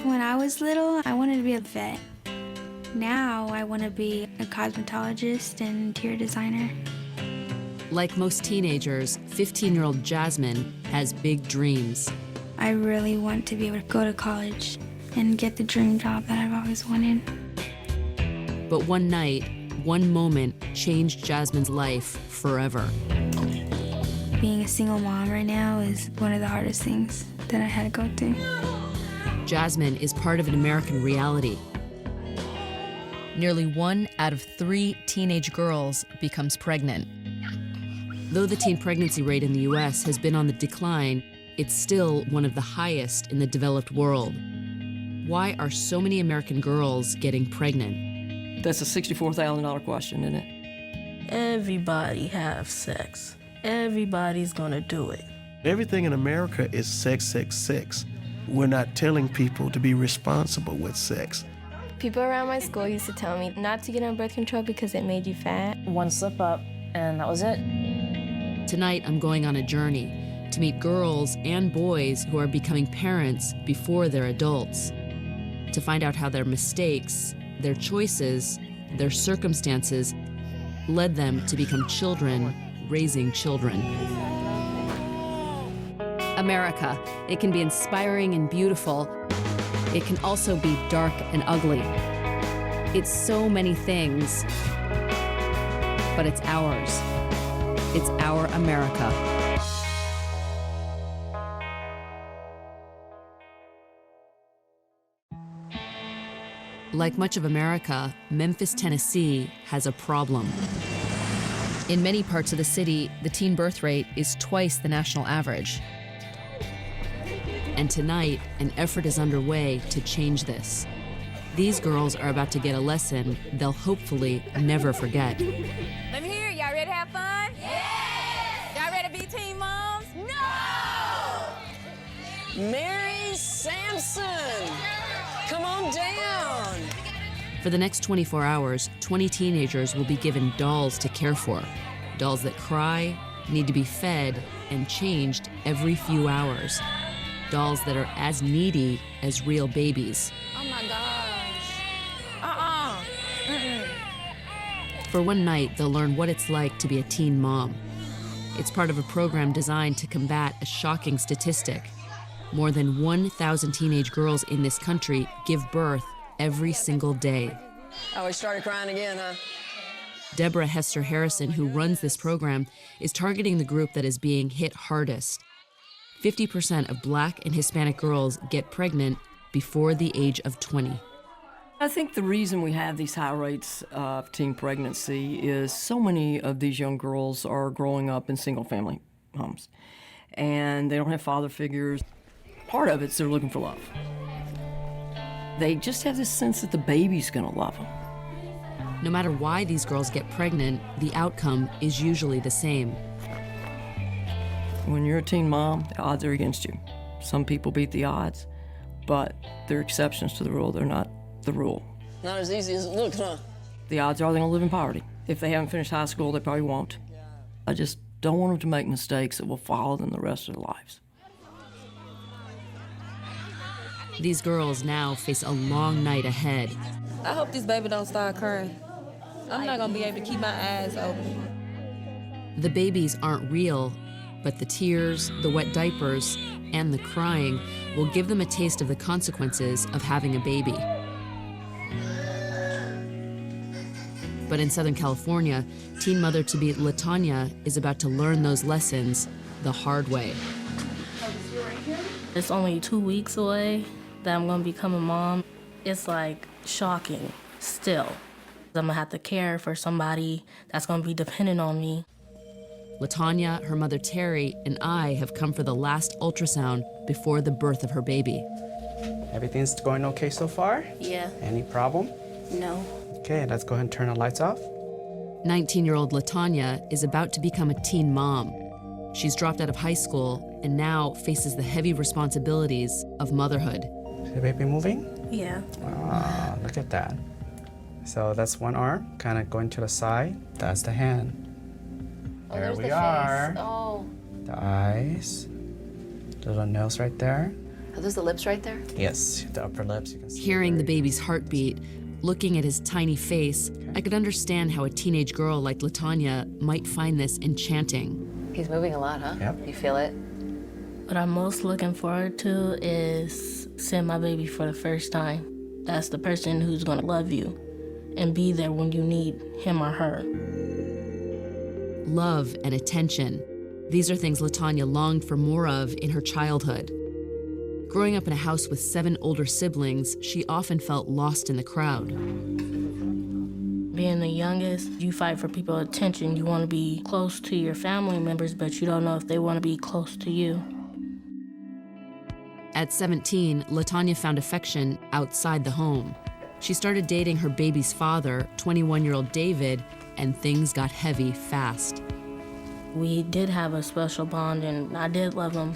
When I was little, I wanted to be a vet. Now I want to be a cosmetologist and interior designer. Like most teenagers, 15-year-old Jasmine has big dreams. I really want to be able to go to college and get the dream job that I've always wanted. But one night, one moment changed Jasmine's life forever. Being a single mom right now is one of the hardest things that I had to go through. Jasmine is part of an American reality. Nearly 1 out of 3 teenage girls becomes pregnant. Though the teen pregnancy rate in the US has been on the decline, it's still one of the highest in the developed world. Why are so many American girls getting pregnant? That's a $64,000 question, isn't it? Everybody have sex. Everybody's gonna do it. Everything in America is sex, sex, sex. We're not telling people to be responsible with sex. People around my school used to tell me not to get on birth control because it made you fat. One slip up, and that was it. Tonight, I'm going on a journey to meet girls and boys who are becoming parents before they're adults, to find out how their mistakes, their choices, their circumstances led them to become children raising children. America, it can be inspiring and beautiful. It can also be dark and ugly. It's so many things, but it's ours. It's our America. Like much of America, Memphis, Tennessee has a problem. In many parts of the city, the teen birth rate is twice the national average. And tonight, an effort is underway to change this. These girls are about to get a lesson they'll hopefully never forget. Let me hear it. Y'all ready to have fun? Yes! Y'all ready to be teen moms? No! Mary Sampson, come on down. For the next 24 hours, 20 teenagers will be given dolls to care for. Dolls that cry, need to be fed, and changed every few hours. Dolls that are as needy as real babies. Oh my gosh. For one night, they'll learn what it's like to be a teen mom. It's part of a program designed to combat a shocking statistic. More than 1,000 teenage girls in this country give birth every single day. Oh, we started crying again, huh? Deborah Hester Harrison, who runs this program, is targeting the group that is being hit hardest. 50% of Black and Hispanic girls get pregnant before the age of 20. I think the reason we have these high rates of teen pregnancy is so many of these young girls are growing up in single-family homes, and they don't have father figures. Part of it's they're looking for love. They just have this sense that the baby's gonna love them. No matter why these girls get pregnant, the outcome is usually the same. When you're a teen mom, the odds are against you. Some people beat the odds, but they're exceptions to the rule. They're not the rule. Not as easy as it looks, huh? The odds are they're gonna live in poverty. If they haven't finished high school, they probably won't. I just don't want them to make mistakes that will follow them the rest of their lives. These girls now face a long night ahead. I hope this baby don't start crying. I'm not gonna be able to keep my eyes open. The babies aren't real, but the tears, the wet diapers, and the crying will give them a taste of the consequences of having a baby. But in Southern California, teen mother-to-be LaTanya is about to learn those lessons the hard way. It's only 2 weeks away that I'm gonna become a mom. It's like shocking still. I'm gonna have to care for somebody that's gonna be dependent on me. LaTanya, her mother Terry, and I have come for the last ultrasound before the birth of her baby. Everything's going okay so far? Yeah. Any problem? No. Okay, let's go ahead and turn the lights off. 19-year-old LaTanya is about to become a teen mom. She's dropped out of high school and now faces the heavy responsibilities of motherhood. Is the baby moving? Yeah. Ah, look at that. So that's one arm, kind of going to the side. That's the hand. There we are. Oh. The eyes. Little nose right there. Are those the lips right there? Yes, the upper lips. You can see Hearing the baby's heartbeat, looking at his tiny face, I could understand how a teenage girl like LaTanya might find this enchanting. He's moving a lot, huh? Yep. You feel it? What I'm most looking forward to is seeing my baby for the first time. That's the person who's gonna love you and be there when you need him or her. Love and attention. These are things LaTanya longed for more of in her childhood. Growing up in a house with 7 older siblings, she often felt lost in the crowd. Being the youngest, you fight for people's attention. You want to be close to your family members, but you don't know if they want to be close to you. At 17, LaTanya found affection outside the home. She started dating her baby's father, 21-year-old David, and things got heavy fast. We did have a special bond, and I did love him.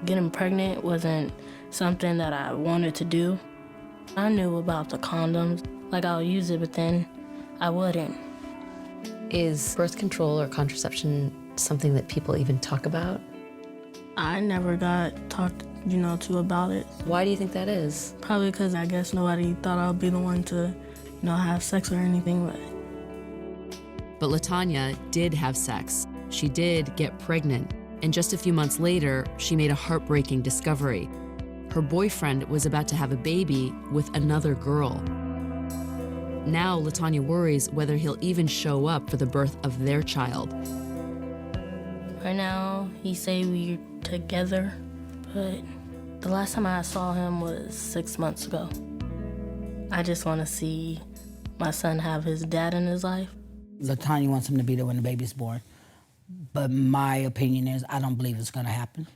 Getting pregnant wasn't something that I wanted to do. I knew about the condoms, like I'll use it, but then I wouldn't. Is birth control or contraception something that people even talk about? I never got talked, to about it. Why do you think that is? Probably because I guess nobody thought I would be the one to, have sex or anything. But LaTanya did have sex. She did get pregnant. And just a few months later, she made a heartbreaking discovery. Her boyfriend was about to have a baby with another girl. Now, LaTanya worries whether he'll even show up for the birth of their child. Right now, he say we're together, but the last time I saw him was 6 months ago. I just want to see my son have his dad in his life. LaTanya wants him to be there when the baby's born. But my opinion is I don't believe it's gonna happen.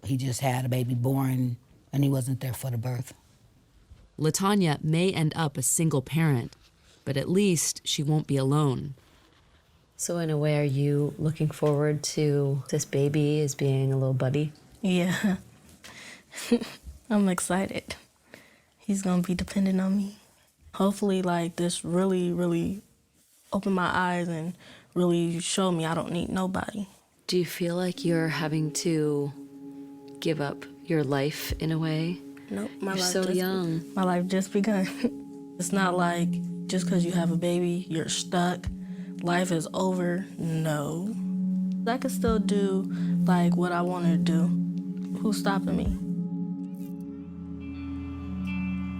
He just had a baby born and he wasn't there for the birth. LaTanya may end up a single parent, but at least she won't be alone. So in a way, are you looking forward to this baby as being a little buddy? Yeah. I'm excited. He's gonna be dependent on me. Hopefully, this really, really opened my eyes and really showed me I don't need nobody. Do you feel like you're having to give up your life in a way? Nope, You're so young. My life just begun. It's not like just because you have a baby, you're stuck. Life is over. No. I can still do what I want to do. Who's stopping me?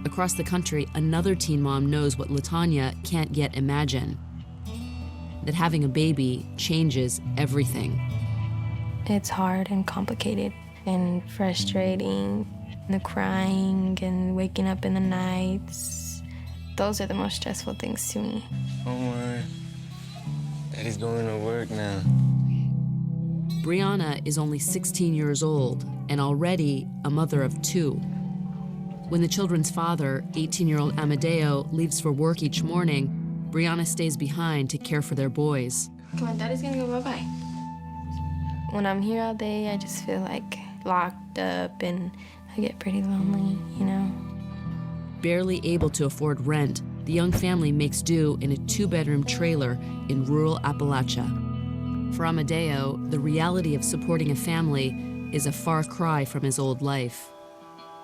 Across the country, another teen mom knows what LaTanya can't yet imagine. That having a baby changes everything. It's hard and complicated and frustrating. The crying and waking up in the nights. Those are the most stressful things to me. Don't worry. Daddy's going to work now. Brianna is only 16 years old and already a mother of 2. When the children's father, 18-year-old Amadeo, leaves for work each morning, Brianna stays behind to care for their boys. Come on, Daddy's gonna go bye-bye. When I'm here all day, I just feel locked up and I get pretty lonely, Barely able to afford rent, the young family makes do in a 2-bedroom trailer in rural Appalachia. For Amadeo, the reality of supporting a family is a far cry from his old life.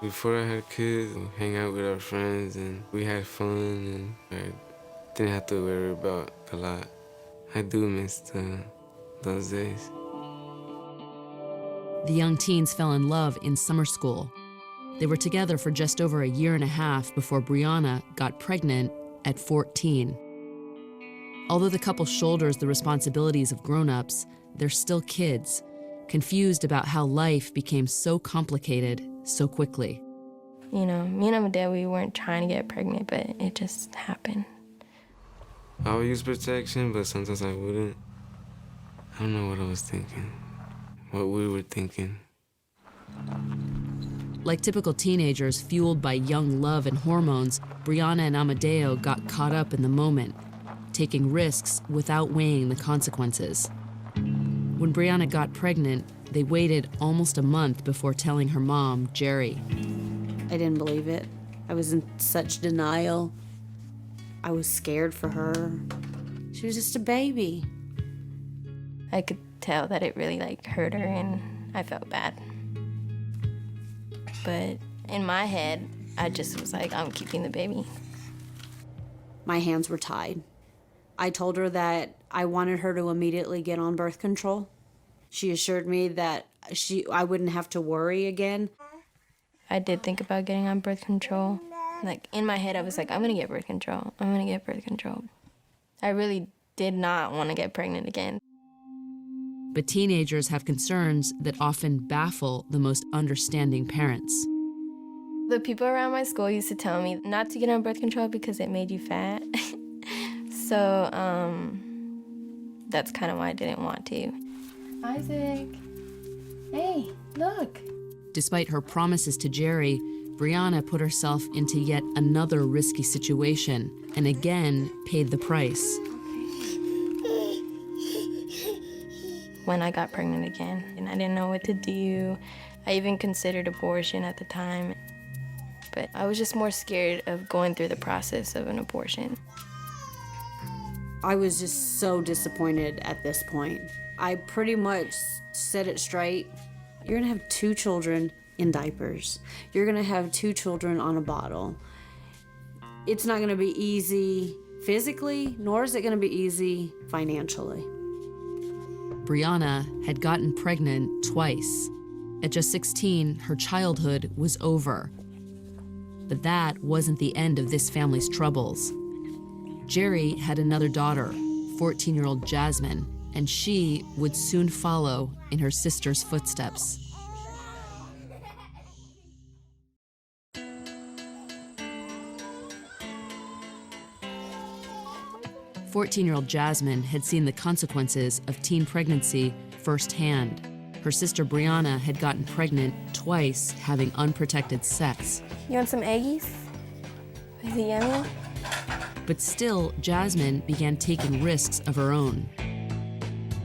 Before I had kids, we hang out with our friends and we had fun and I didn't have to worry about a lot. I do miss those days. The young teens fell in love in summer school. They were together for just over a year and a half before Brianna got pregnant at 14. Although the couple shoulders the responsibilities of grown-ups, they're still kids, confused about how life became so complicated so quickly. Me and Amadeo, we weren't trying to get pregnant, but it just happened. I would use protection, but sometimes I wouldn't. I don't know what I was thinking, what we were thinking. Like typical teenagers fueled by young love and hormones, Brianna and Amadeo got caught up in the moment, taking risks without weighing the consequences. When Brianna got pregnant, they waited almost a month before telling her mom, Jerry. I didn't believe it. I was in such denial. I was scared for her. She was just a baby. I could tell that it really hurt her and I felt bad. but in my head, I just was like, I'm keeping the baby. My hands were tied. I told her that I wanted her to immediately get on birth control. She assured me that I wouldn't have to worry again. I did think about getting on birth control. Like, in my head, I was like, I'm gonna get birth control. I'm gonna get birth control. I really did not want to get pregnant again. But teenagers have concerns that often baffle the most understanding parents. The people around my school used to tell me not to get on birth control because it made you fat. So, that's kind of why I didn't want to. Isaac, hey, look. Despite her promises to Jerry, Brianna put herself into yet another risky situation and again paid the price. When I got pregnant again, and I didn't know what to do. I even considered abortion at the time, but I was just more scared of going through the process of an abortion. I was just so disappointed at this point. I pretty much said it straight. You're gonna have 2 children in diapers. You're gonna have 2 children on a bottle. It's not gonna be easy physically, nor is it gonna be easy financially. Brianna had gotten pregnant twice. At just 16, her childhood was over. But that wasn't the end of this family's troubles. Jerry had another daughter, 14-year-old Jasmine, and she would soon follow in her sister's footsteps. "14-year-old Jasmine had seen the consequences of teen pregnancy firsthand. Her sister Brianna had gotten pregnant twice, having unprotected sex. You want some eggies? Is it yummy? But still, Jasmine began taking risks of her own.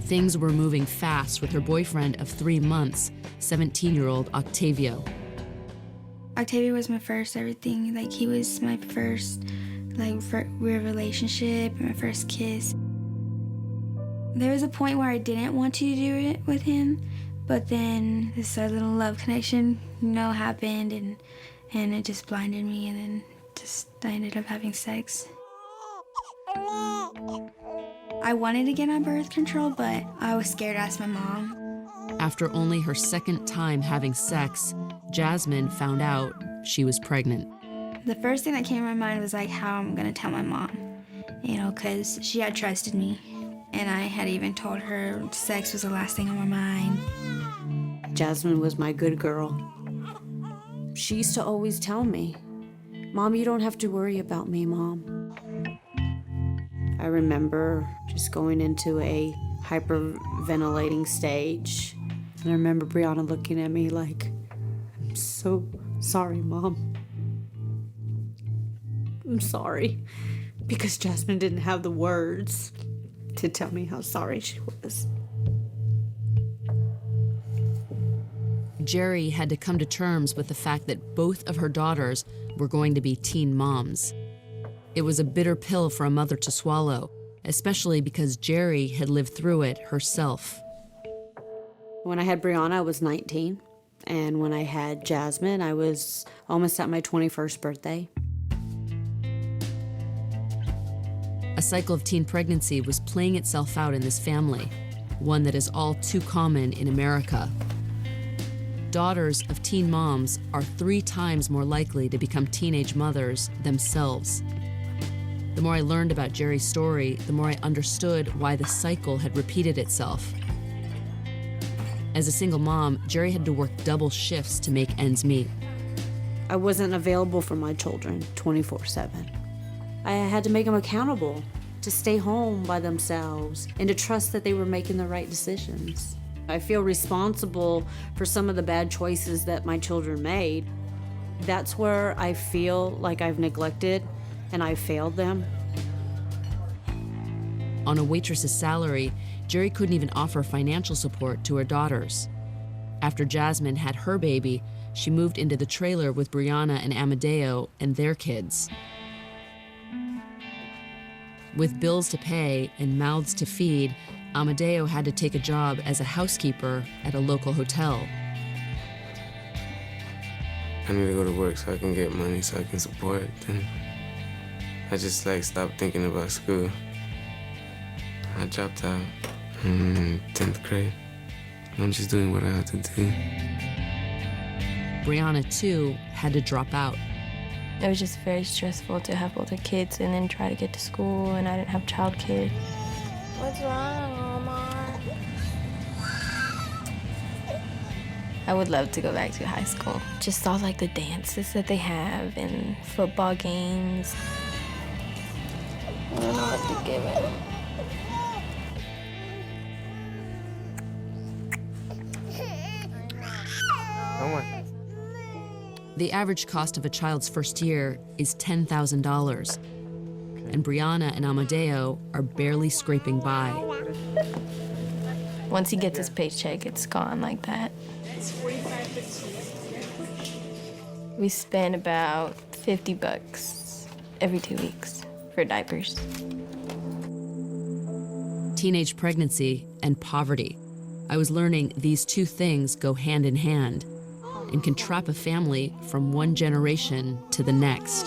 Things were moving fast with her boyfriend of 3 months, 17-year-old Octavio. Octavio was my first everything. Like, he was my first, real relationship, my first kiss. There was a point where I didn't want to do it with him, but then this little love connection, happened, and it just blinded me, and then I ended up having sex. I wanted to get on birth control, but I was scared to ask my mom. After only her second time having sex, Jasmine found out she was pregnant. The first thing that came to my mind was how I'm gonna tell my mom, because she had trusted me. And I had even told her sex was the last thing on my mind. Jasmine was my good girl. She used to always tell me, Mom, you don't have to worry about me, Mom. I remember just going into a hyperventilating stage. And I remember Brianna looking at me like, I'm so sorry, Mom. I'm sorry. Because Jasmine didn't have the words to tell me how sorry she was. Jerry had to come to terms with the fact that both of her daughters were going to be teen moms. It was a bitter pill for a mother to swallow, especially because Jerry had lived through it herself. When I had Brianna, I was 19. And when I had Jasmine, I was almost at my 21st birthday. A cycle of teen pregnancy was playing itself out in this family, one that is all too common in America. Daughters of teen moms are 3 times more likely to become teenage mothers themselves. The more I learned about Jerry's story, the more I understood why the cycle had repeated itself. As a single mom, Jerry had to work double shifts to make ends meet. I wasn't available for my children 24/7. I had to make them accountable, to stay home by themselves, and to trust that they were making the right decisions. I feel responsible for some of the bad choices that my children made. That's where I feel like I've neglected and I've failed them. On a waitress's salary, Jerry couldn't even offer financial support to her daughters. After Jasmine had her baby, she moved into the trailer with Brianna and Amadeo and their kids. With bills to pay and mouths to feed, Amadeo had to take a job as a housekeeper at a local hotel. I need to go to work so I can get money so I can support. Then I just like stopped thinking about school. I dropped out in 10th grade. I'm just doing what I have to do. Brianna, too, had to drop out. It was just very stressful to have older kids and then try to get to school, and I didn't have childcare. What's wrong, Omar? I would love to go back to high school. Just all like the dances that they have and football games. I don't know what to give it. The average cost of a child's first year is $10,000, and Brianna and Amadeo are barely scraping by. Once he gets his paycheck, it's gone like that. We spend about $50 every 2 weeks for diapers. Teenage pregnancy and poverty. I was learning these two things go hand in hand and can trap a family from one generation to the next.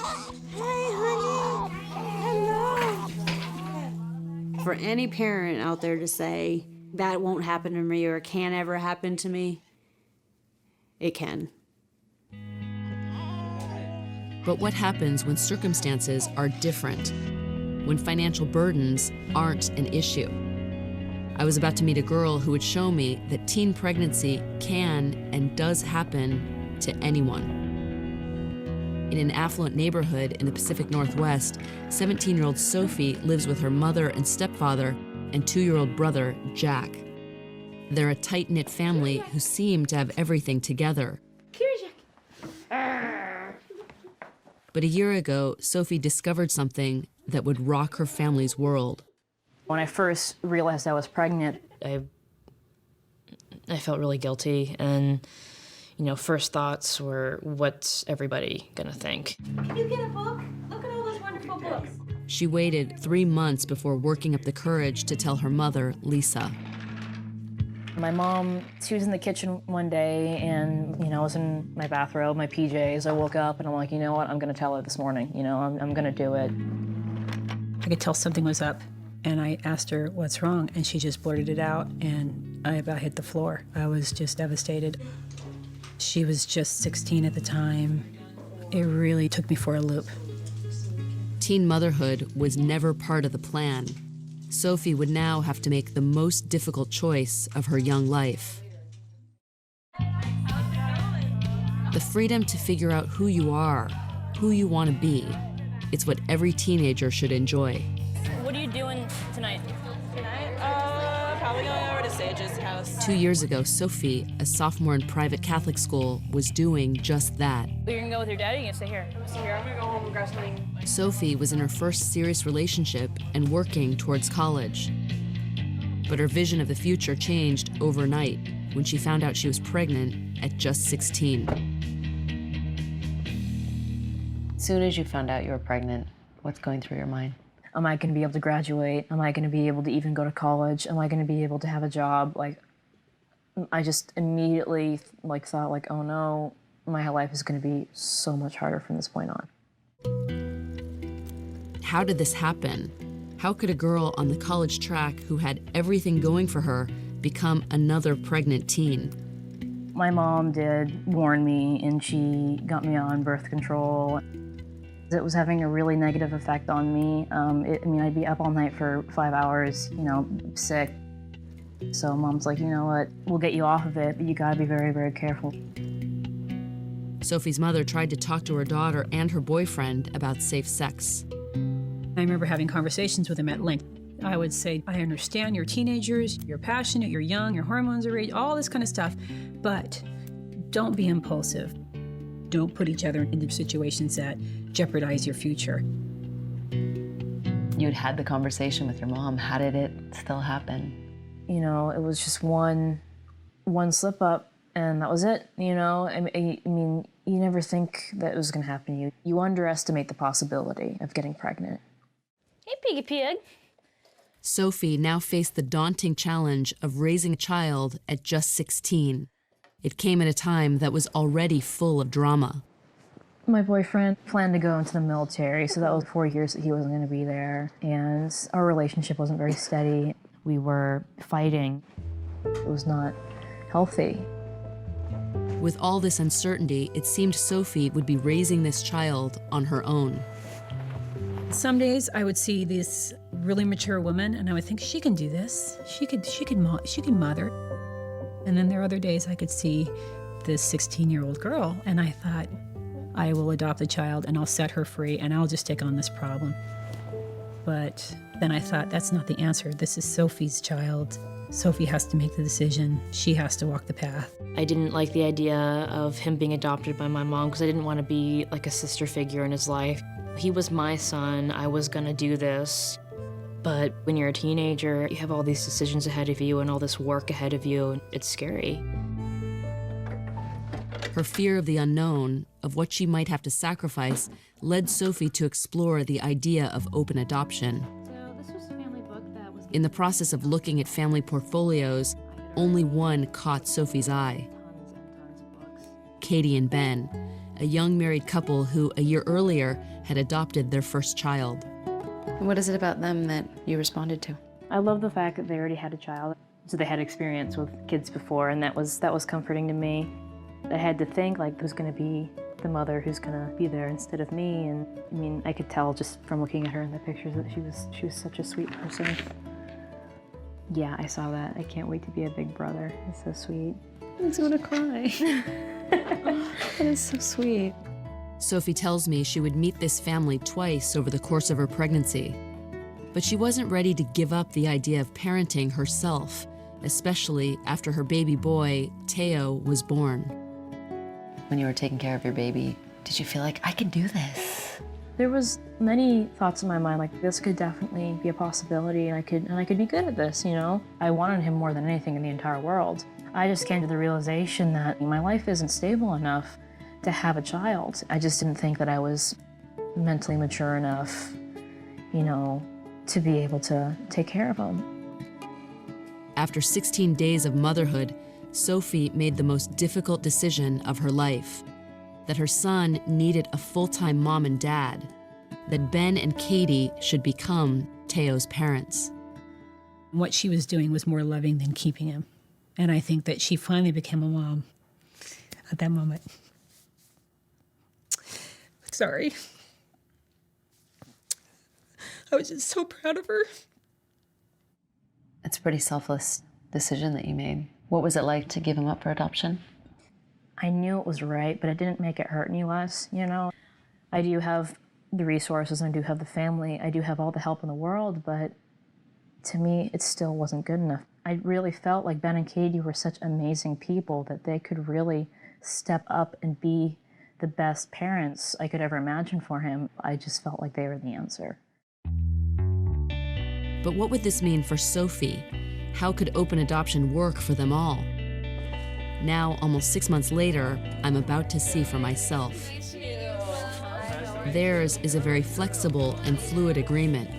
For any parent out there to say, that won't happen to me or can't ever happen to me, it can. But what happens when circumstances are different? When financial burdens aren't an issue? I was about to meet a girl who would show me that teen pregnancy can and does happen to anyone. In an affluent neighborhood in the Pacific Northwest, 17-year-old Sophie lives with her mother and stepfather and 2-year-old brother, Jack. They're a tight-knit family who seem to have everything together. But a year ago, Sophie discovered something that would rock her family's world. When I first realized I was pregnant, I felt really guilty, and first thoughts were, what's everybody gonna think? Can you get a book? Look at all those wonderful books. She waited 3 months before working up the courage to tell her mother, Lisa. My mom, she was in the kitchen one day, and I was in my bathrobe, my PJs. I woke up and I'm like, you know what, I'm gonna tell her this morning. I'm gonna do it. I could tell something was up. And I asked her, what's wrong? And she just blurted it out, and I about hit the floor. I was just devastated. She was just 16 at the time. It really took me for a loop. Teen motherhood was never part of the plan. Sophie would now have to make the most difficult choice of her young life. The freedom to figure out who you are, who you want to be, it's what every teenager should enjoy. What are you doing tonight? Probably going over to Sage's house. 2 years ago, Sophie, a sophomore in private Catholic school, was doing just that. You're gonna go with your dad, or you gonna stay here? I'm gonna stay here. I'm gonna go home and grab something. Sophie was in her first serious relationship and working towards college. But her vision of the future changed overnight when she found out she was pregnant at just 16. As soon as you found out you were pregnant, what's going through your mind? Am I going to be able to graduate? Am I going to be able to even go to college? Am I going to be able to have a job? I just immediately thought oh no, my life is going to be so much harder from this point on. How did this happen? How could a girl on the college track who had everything going for her become another pregnant teen? My mom did warn me, and she got me on birth control. It was having a really negative effect on me. I'd be up all night for 5 hours, sick. So Mom's like, you know what, we'll get you off of it, but you gotta be very, very careful. Sophie's mother tried to talk to her daughter and her boyfriend about safe sex. I remember having conversations with him at length. I would say, I understand you're teenagers, you're passionate, you're young, your hormones are raging, all this kind of stuff, but don't be impulsive. Don't put each other into situations that jeopardize your future. You'd had the conversation with your mom. How did it still happen? It was just one slip up, and that was it. I mean, you never think that it was going to happen to you. You underestimate the possibility of getting pregnant. Hey, Piggy Pig. Sophie now faced the daunting challenge of raising a child at just 16. It came at a time that was already full of drama. My boyfriend planned to go into the military, so that was 4 years that he wasn't going to be there, and our relationship wasn't very steady. We were fighting. It was not healthy. With all this uncertainty, it seemed Sophie would be raising this child on her own. Some days I would see this really mature woman, and I would think she can do this. She could mother. And then there are other days I could see this 16-year-old girl, and I thought, I will adopt a child and I'll set her free and I'll just take on this problem. But then I thought, that's not the answer. This is Sophie's child. Sophie has to make the decision. She has to walk the path. I didn't like the idea of him being adopted by my mom because I didn't want to be like a sister figure in his life. He was my son. I was gonna do this. But when you're a teenager, you have all these decisions ahead of you and all this work ahead of you, and it's scary. Her fear of the unknown, of what she might have to sacrifice, led Sophie to explore the idea of open adoption. In the process of looking at family portfolios, only one caught Sophie's eye. Katie and Ben, a young married couple who a year earlier had adopted their first child. What is it about them that you responded to? I love the fact that they already had a child, so they had experience with kids before, and that was comforting to me. I had to think, like, who's going to be the mother who's going to be there instead of me, and I mean, I could tell just from looking at her in the pictures that she was such a sweet person. Yeah, I saw that. I can't wait to be a big brother. It's so sweet. I'm just gonna cry. That is so sweet. Sophie tells me she would meet this family twice over the course of her pregnancy, but she wasn't ready to give up the idea of parenting herself, especially after her baby boy, Teo, was born. When you were taking care of your baby, did you feel like, I can do this? There was many thoughts in my mind, like this could definitely be a possibility, and I could be good at this, you know? I wanted him more than anything in the entire world. I just came to the realization that my life isn't stable enough to have a child. I just didn't think that I was mentally mature enough, you know, to be able to take care of him. After 16 days of motherhood, Sophie made the most difficult decision of her life, that her son needed a full-time mom and dad, that Ben and Katie should become Teo's parents. What she was doing was more loving than keeping him. And I think that she finally became a mom at that moment. Sorry. I was just so proud of her. It's a pretty selfless decision that you made. What was it like to give him up for adoption? I knew it was right, but it didn't make it hurt any less, you know? I do have the resources, I do have the family, I do have all the help in the world, but to me, it still wasn't good enough. I really felt like Ben and Katie were such amazing people that they could really step up and be the best parents I could ever imagine for him. I just felt like they were the answer. But what would this mean for Sophie? How could open adoption work for them all? Now, almost 6 months later, I'm about to see for myself. Theirs is a very flexible and fluid agreement.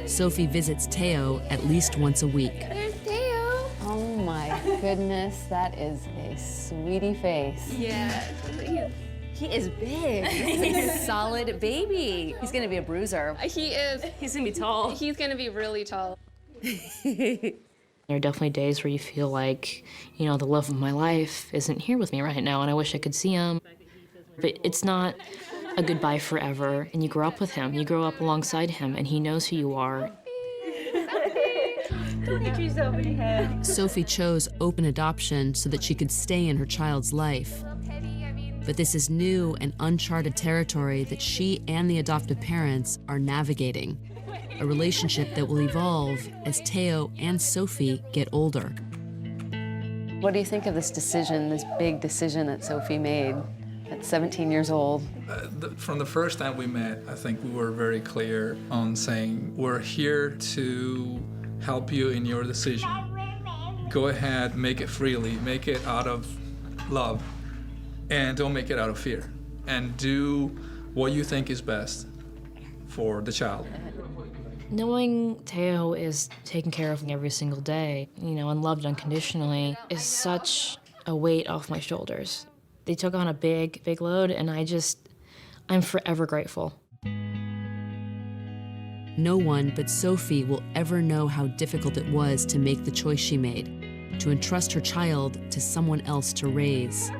Sophie visits Teo at least once a week. There's Teo. Oh my goodness, that is a sweetie face. Yeah. He is big. He's a solid baby. He's gonna be a bruiser. He is. He's gonna be tall. He's gonna be really tall. There are definitely days where you feel like, you know, the love of my life isn't here with me right now, and I wish I could see him. But it's not a goodbye forever, and you grow up with him. You grow up alongside him, and he knows who you are. Don't get yourself in your head. Sophie chose open adoption so that she could stay in her child's life. But this is new and uncharted territory that she and the adoptive parents are navigating, a relationship that will evolve as Teo and Sophie get older. What do you think of this decision, this big decision that Sophie made at 17 years old? From the first time we met, I think we were very clear on saying, we're here to help you in your decision. Go ahead, make it freely, make it out of love, and don't make it out of fear. And do what you think is best for the child. Knowing Teo is taken care of every single day, you know, and loved unconditionally, is such a weight off my shoulders. They took on a big, big load, and I'm forever grateful. No one but Sophie will ever know how difficult it was to make the choice she made, to entrust her child to someone else to raise.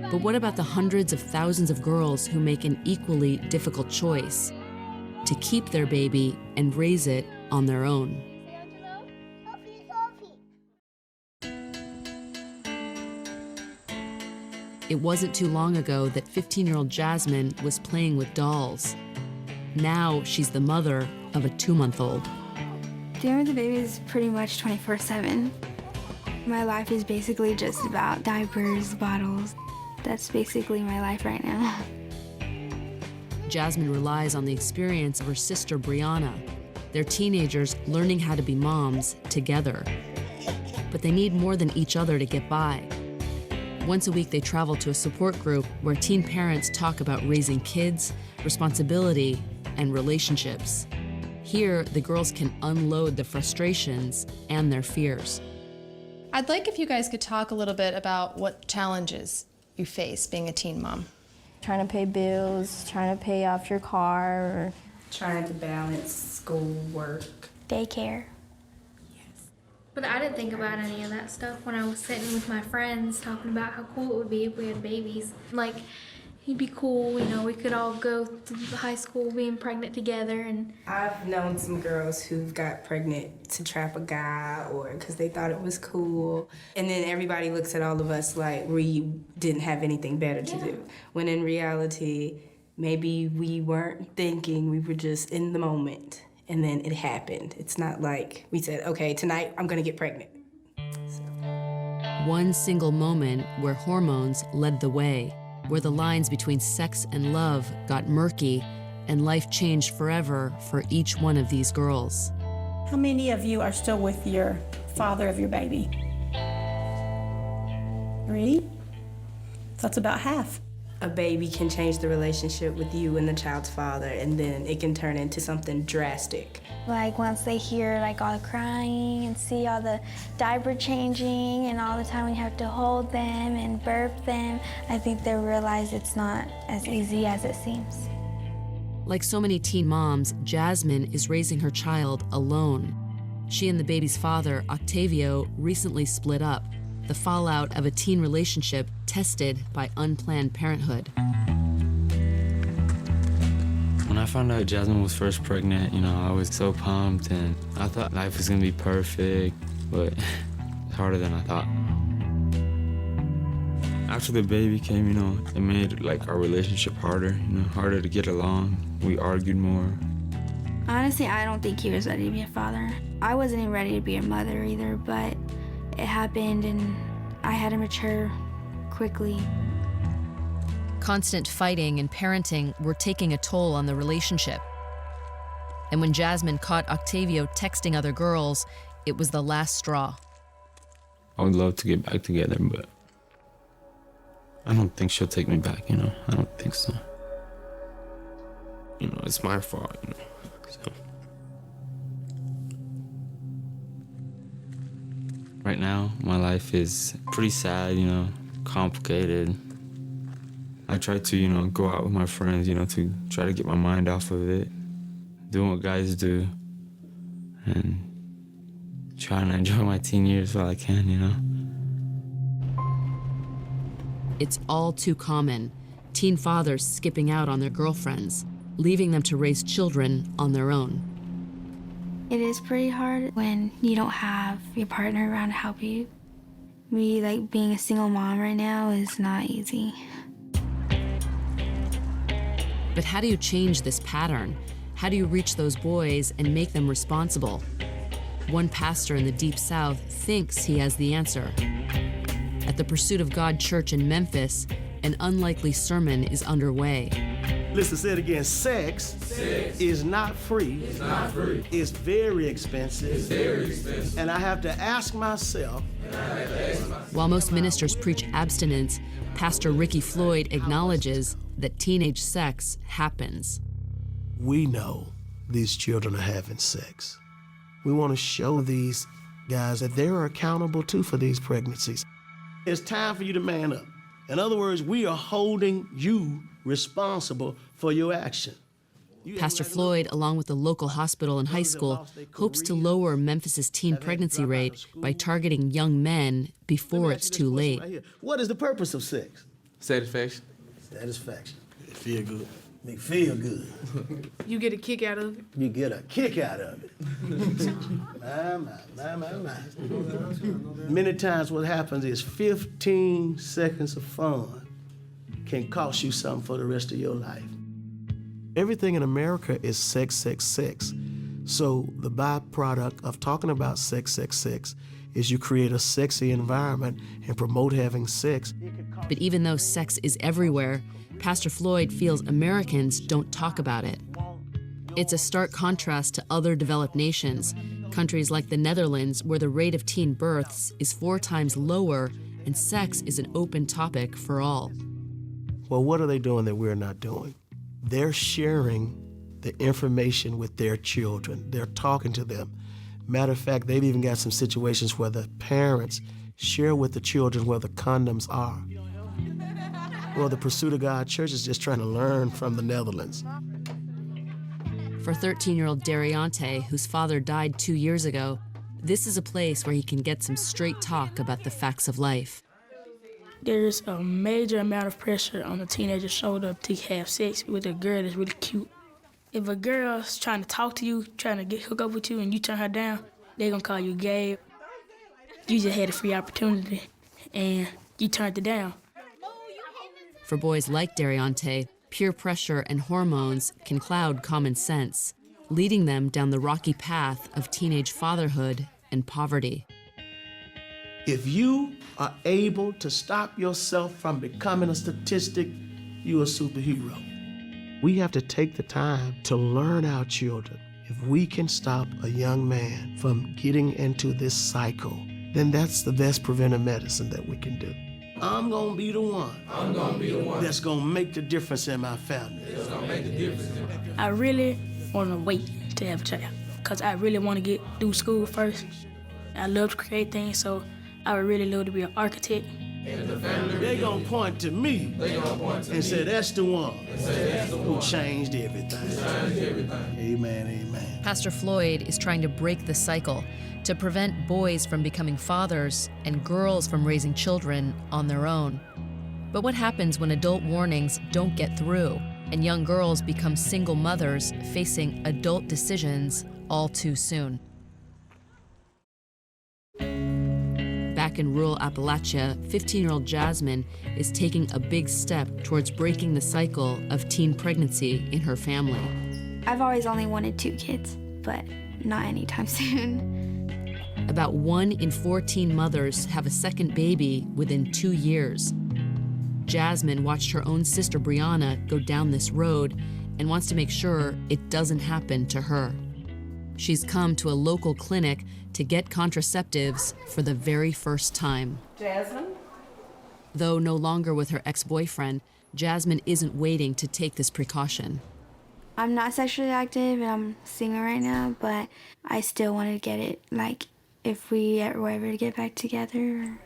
But what about the hundreds of thousands of girls who make an equally difficult choice to keep their baby and raise it on their own? It wasn't too long ago that 15-year-old Jasmine was playing with dolls. Now she's the mother of a 2-month-old. Dealing with the baby is pretty much 24/7. My life is basically just about diapers, bottles. That's basically my life right now. Jasmine relies on the experience of her sister Brianna. They're teenagers learning how to be moms together. But they need more than each other to get by. Once a week, they travel to a support group where teen parents talk about raising kids, responsibility, and relationships. Here, the girls can unload the frustrations and their fears. I'd like if you guys could talk a little bit about what challenges you face being a teen mom. Trying to pay bills, trying to pay off your car, or trying to balance school, work, daycare. But I didn't think about any of that stuff when I was sitting with my friends talking about how cool it would be if we had babies. Like, it'd be cool, you know, we could all go to high school being pregnant together. And I've known some girls who've got pregnant to trap a guy or because they thought it was cool. And then everybody looks at all of us like we didn't have anything better to do. When in reality, maybe we weren't thinking, we were just in the moment. And then it happened. It's not like we said, okay, tonight I'm gonna get pregnant. One single moment where hormones led the way, where the lines between sex and love got murky and life changed forever for each one of these girls. How many of you are still with your father of your baby? 3? That's about half. A baby can change the relationship with you and the child's father, and then it can turn into something drastic. Like once they hear like all the crying and see all the diaper changing and all the time we have to hold them and burp them, I think they realize it's not as easy as it seems. Like so many teen moms, Jasmine is raising her child alone. She and the baby's father, Octavio, recently split up, the fallout of a teen relationship tested by unplanned parenthood. When I found out Jasmine was first pregnant, you know, I was so pumped and I thought life was gonna be perfect, but it's harder than I thought. After the baby came, you know, it made like our relationship harder, you know, harder to get along. We argued more. Honestly, I don't think he was ready to be a father. I wasn't even ready to be a mother either, but it happened and I had to mature quickly. Constant fighting and parenting were taking a toll on the relationship. And when Jasmine caught Octavio texting other girls, it was the last straw. I would love to get back together, but I don't think she'll take me back, you know? I don't think so. You know, it's my fault, you know, so. Right now, my life is pretty sad, you know, complicated. I try to, you know, go out with my friends, you know, to try to get my mind off of it, doing what guys do, and trying to enjoy my teen years while I can, you know. It's all too common. Teen fathers skipping out on their girlfriends, leaving them to raise children on their own. It is pretty hard when you don't have your partner around to help you. Like being a single mom right now is not easy. But how do you change this pattern? How do you reach those boys and make them responsible? One pastor in the Deep South thinks he has the answer. At the Pursuit of God Church in Memphis, an unlikely sermon is underway. Listen, say it again. Sex is not free. It's not free. It's very expensive. It's very expensive. And I have to ask myself. While most ministers preach abstinence, Pastor Ricky Floyd acknowledges that teenage sex happens. We know these children are having sex. We want to show these guys that they're accountable too for these pregnancies. It's time for you to man up. In other words, we are holding you responsible for your action. Pastor Floyd, along with the local hospital and high school, hopes to lower Memphis's teen pregnancy rate by targeting young men before it's too late. What is the purpose of sex? Satisfaction. Satisfaction. It feel good. Make feel good. You get a kick out of it? You get a kick out of it. My. Many times what happens is 15 seconds of fun can cost you something for the rest of your life. Everything in America is sex, sex, sex. So the byproduct of talking about sex, sex, sex is you create a sexy environment and promote having sex. But even though sex is everywhere, Pastor Floyd feels Americans don't talk about it. It's a stark contrast to other developed nations, countries like the Netherlands, where the rate of teen births is 4 times lower and sex is an open topic for all. Well, what are they doing that we're not doing? They're sharing the information with their children. They're talking to them. Matter of fact, they've even got some situations where the parents share with the children where the condoms are. Well, the Pursuit of God Church is just trying to learn from the Netherlands. For 13-year-old Dariante, whose father died 2 years ago, this is a place where he can get some straight talk about the facts of life. There's a major amount of pressure on a teenager's shoulder to have sex with a girl that's really cute. If a girl's trying to talk to you, trying to hook up with you, and you turn her down, they're gonna call you gay. You just had a free opportunity, and you turned it down. For boys like Dariante, peer pressure and hormones can cloud common sense, leading them down the rocky path of teenage fatherhood and poverty. If you are able to stop yourself from becoming a statistic, you're a superhero. We have to take the time to learn our children. If we can stop a young man from getting into this cycle, then that's the best preventive medicine that we can do. I'm gonna be the one. That's gonna make the difference in my family. I really want to wait to have a child because I really want to get through school first. I love to create things, so I would really love to be an architect. They're gonna point to me and say, that's the one who changed everything. Amen, amen. Pastor Floyd is trying to break the cycle to prevent boys from becoming fathers and girls from raising children on their own. But what happens when adult warnings don't get through and young girls become single mothers facing adult decisions all too soon? Back in rural Appalachia, 15-year-old Jasmine is taking a big step towards breaking the cycle of teen pregnancy in her family. I've always only wanted 2 kids, but not anytime soon. About 1 in 4 teen mothers have a second baby within 2 years. Jasmine watched her own sister Brianna go down this road and wants to make sure it doesn't happen to her. She's come to a local clinic to get contraceptives for the very first time. Jasmine? Though no longer with her ex-boyfriend, Jasmine isn't waiting to take this precaution. I'm not sexually active and I'm single right now, but I still want to get it, like, if we were ever to get back together.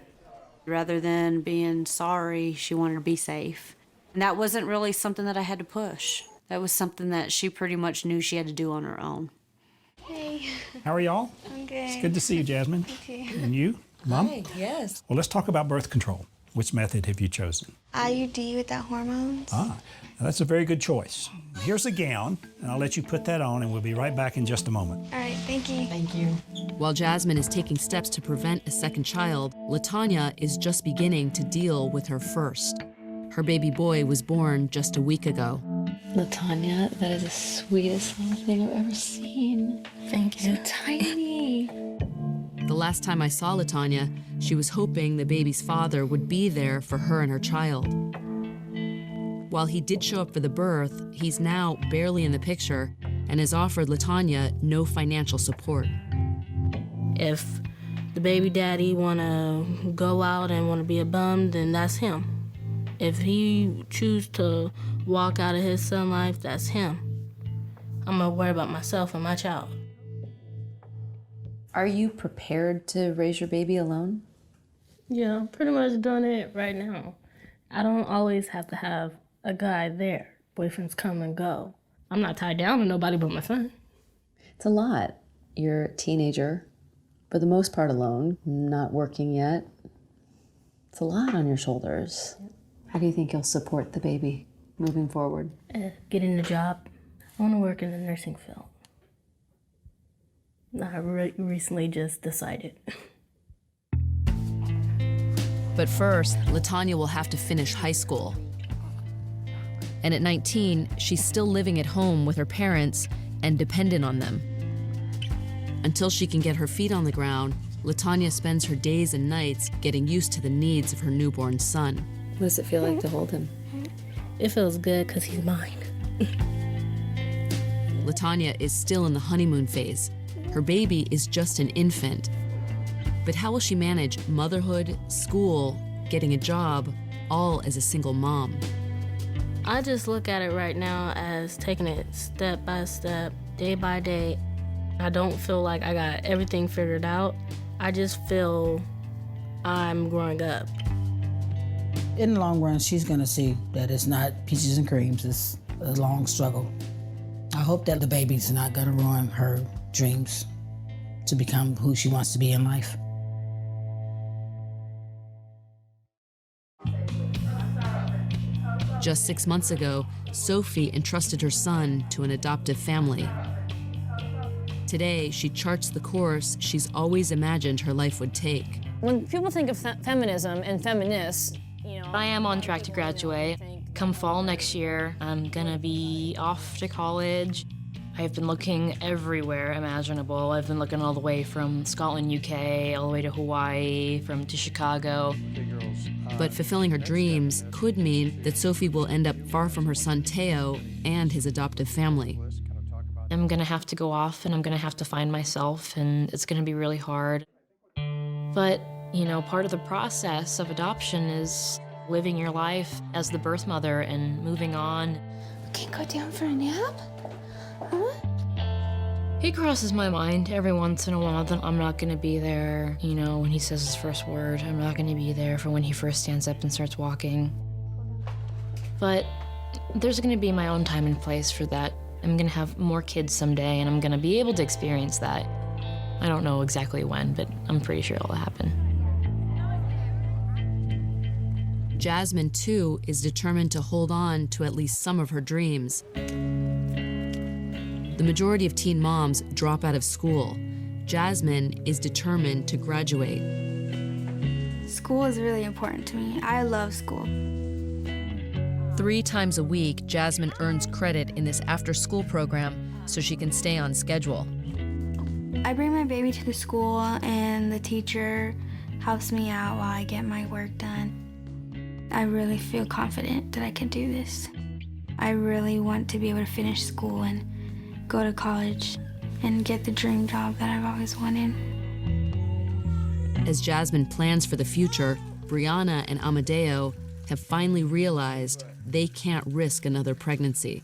Rather than being sorry, she wanted to be safe. And that wasn't really something that I had to push. That was something that she pretty much knew she had to do on her own. Hey. How are y'all? I'm good. It's good to see you, Jasmine. You too. And you, Mom? Hi, yes. Well, let's talk about birth control. Which method have you chosen? IUD without hormones. Now that's a very good choice. Here's a gown, and I'll let you put that on, and we'll be right back in just a moment. All right, thank you. Thank you. While Jasmine is taking steps to prevent a second child, LaTanya is just beginning to deal with her first. Her baby boy was born just a week ago. LaTanya, that is the sweetest little thing I've ever seen. Thank you. So tiny. The last time I saw LaTanya, she was hoping the baby's father would be there for her and her child. While he did show up for the birth, he's now barely in the picture and has offered LaTanya no financial support. If the baby daddy wanna go out and wanna be a bum, then that's him. If he choose to walk out of his son life, that's him. I'm gonna worry about myself and my child. Are you prepared to raise your baby alone? Yeah, I'm pretty much doing it right now. I don't always have to have a guy there. Boyfriends come and go. I'm not tied down to nobody but my son. It's a lot. You're a teenager, for the most part alone, not working yet. It's a lot on your shoulders. How do you think you'll support the baby moving forward? Getting a job. I want to work in the nursing field. I recently just decided. But first, LaTanya will have to finish high school. And at 19, she's still living at home with her parents and dependent on them. Until she can get her feet on the ground, LaTanya spends her days and nights getting used to the needs of her newborn son. What does it feel like to hold him? It feels good because he's mine. LaTanya is still in the honeymoon phase. Her baby is just an infant. But how will she manage motherhood, school, getting a job, all as a single mom? I just look at it right now as taking it step by step, day by day. I don't feel like I got everything figured out. I just feel I'm growing up. In the long run, she's gonna see that it's not peaches and creams, it's a long struggle. I hope that the baby's not gonna ruin her dreams to become who she wants to be in life. Just 6 months ago, Sophie entrusted her son to an adoptive family. Today, she charts the course she's always imagined her life would take. When people think of feminism and feminists, I am on track to graduate. Come fall next year, I'm gonna be off to college. I've been looking everywhere imaginable. I've been looking all the way from Scotland, UK, all the way to Hawaii, to Chicago. But fulfilling her dreams could mean that Sophie will end up far from her son Teo and his adoptive family. I'm gonna have to go off and I'm gonna have to find myself, and it's gonna be really hard. But, part of the process of adoption is living your life as the birth mother and moving on. Can you go down for a nap? Huh? He crosses my mind every once in a while that I'm not gonna be there, when he says his first word. I'm not gonna be there for when he first stands up and starts walking. But there's gonna be my own time and place for that. I'm gonna have more kids someday, and I'm gonna be able to experience that. I don't know exactly when, but I'm pretty sure it'll happen. Jasmine, too, is determined to hold on to at least some of her dreams. The majority of teen moms drop out of school. Jasmine is determined to graduate. School is really important to me. I love school. 3 times a week, Jasmine earns credit in this after-school program so she can stay on schedule. I bring my baby to the school, and the teacher helps me out while I get my work done. I really feel confident that I can do this. I really want to be able to finish school and go to college and get the dream job that I've always wanted. As Jasmine plans for the future, Brianna and Amadeo have finally realized they can't risk another pregnancy.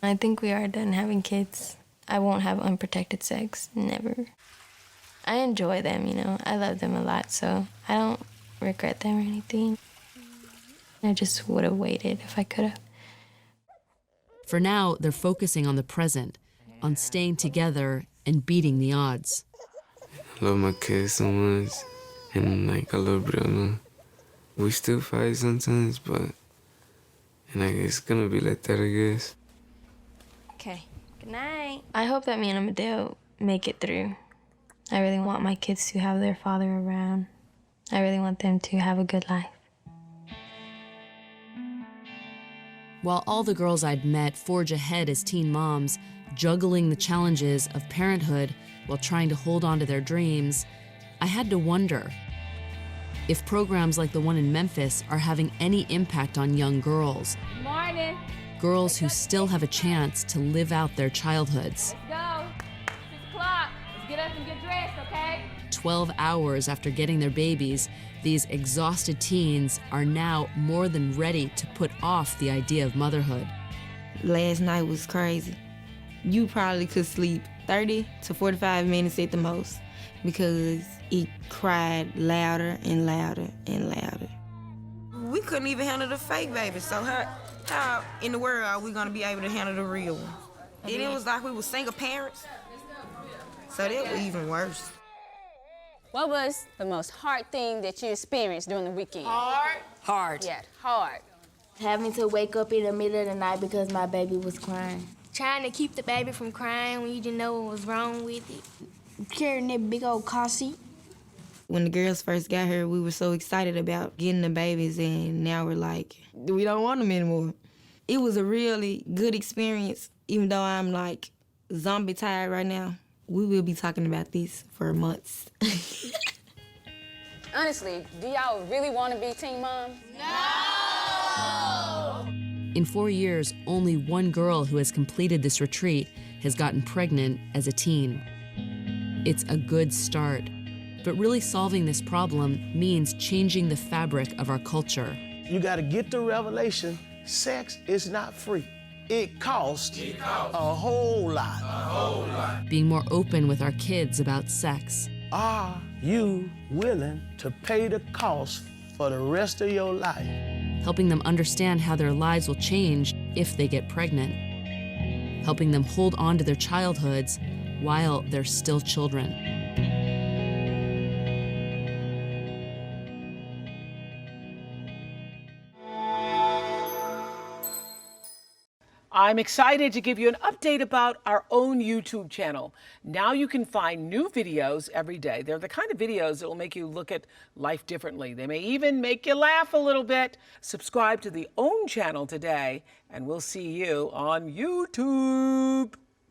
I think we are done having kids. I won't have unprotected sex, never. I enjoy them, I love them a lot, so I don't regret them or anything. I just would have waited if I could have. For now, they're focusing on the present, on staying together and beating the odds. I love my kids so much, and I love Brianna. We still fight sometimes, but it's gonna be like that, I guess. Okay, good night. I hope that me and Amadeo make it through. I really want my kids to have their father around. I really want them to have a good life. While all the girls I'd met forge ahead as teen moms, juggling the challenges of parenthood while trying to hold on to their dreams, I had to wonder if programs like the one in Memphis are having any impact on young girls. Morning. Girls who still have a chance to live out their childhoods. Let's go. 6 o'clock. Let's get up and get dressed, okay? 12 hours after getting their babies, these exhausted teens are now more than ready to put off the idea of motherhood. Last night was crazy. You probably could sleep 30 to 45 minutes at the most because it cried louder and louder and louder. We couldn't even handle the fake baby, so how in the world are we gonna be able to handle the real one? And it was like we were single parents, so that was even worse. What was the most hard thing that you experienced during the weekend? Hard. Yeah, hard. Having to wake up in the middle of the night because my baby was crying. Trying to keep the baby from crying when you didn't know what was wrong with it. Carrying that big old car seat. When the girls first got here, we were so excited about getting the babies, and now we're like, we don't want them anymore. It was a really good experience, even though I'm like zombie tired right now. We will be talking about this for months. Honestly, do y'all really want to be teen moms? In 4 years, only one girl who has completed this retreat has gotten pregnant as a teen. It's a good start, but really solving this problem means changing the fabric of our culture. You got to get the revelation, sex is not free. It costs a whole lot. Being more open with our kids about sex. Are you willing to pay the cost for the rest of your life? Helping them understand how their lives will change if they get pregnant. Helping them hold on to their childhoods while they're still children. I'm excited to give you an update about our own YouTube channel. Now you can find new videos every day. They're the kind of videos that will make you look at life differently. They may even make you laugh a little bit. Subscribe to the OWN channel today, and we'll see you on YouTube.